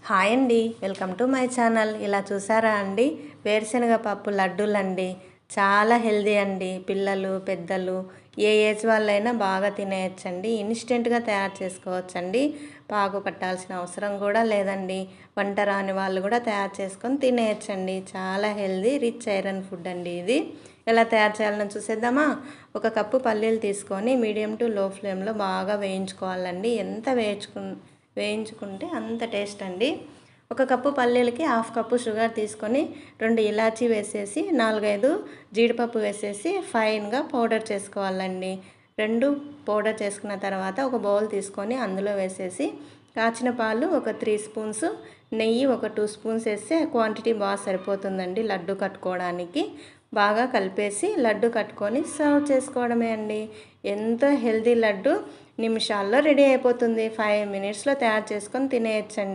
Hi అండి, welcome to my channel. ఇలా చూసారా అండి, వేరుశనగ పప్పు లడ్డూలండి. చాలా హెల్దీ అండి. పిల్లలు పెద్దలు ఏ ఏజ్ వాళ్ళైనా బాగా తినేయచ్చండి. ఇన్స్టెంట్గా తయారు చేసుకోవచ్చండి. పాకు పట్టాల్సిన అవసరం కూడా లేదండి. వంట రాని వాళ్ళు కూడా తయారు చేసుకొని తినేయచ్చండి. చాలా హెల్దీ, రిచ్ ఐరన్ ఫుడ్ అండి ఇది. ఎలా తయారు చేయాలని చూసేద్దామా. ఒక కప్పు పల్లీలు తీసుకొని మీడియం టు లో ఫ్లేమ్లో బాగా వేయించుకోవాలండి. ఎంత వేయించుకుంటే అంత టేస్ట్ అండి. ఒక కప్పు పల్లీలకి హాఫ్ కప్పు షుగర్ తీసుకొని 2 ఇలాచీ వేసేసి 4-5 జీడిపప్పు వేసేసి ఫైన్గా పౌడర్ చేసుకోవాలండి. 2 పౌడర్ చేసుకున్న తర్వాత ఒక బౌల్ తీసుకొని అందులో వేసేసి కాచిన పాలు ఒక 3 స్పూన్స్, నెయ్యి ఒక 2 స్పూన్స్ వేస్తే క్వాంటిటీ బాగా సరిపోతుందండి లడ్డు కట్టుకోవడానికి. బాగా కలిపేసి లడ్డు కట్టుకొని సర్వ్ చేసుకోవడమే అండి. ఎంతో హెల్తీ లడ్డు నిమిషాల్లో రెడీ అయిపోతుంది. 5 మినిట్స్లో తయారు చేసుకొని తినేయచ్చండి.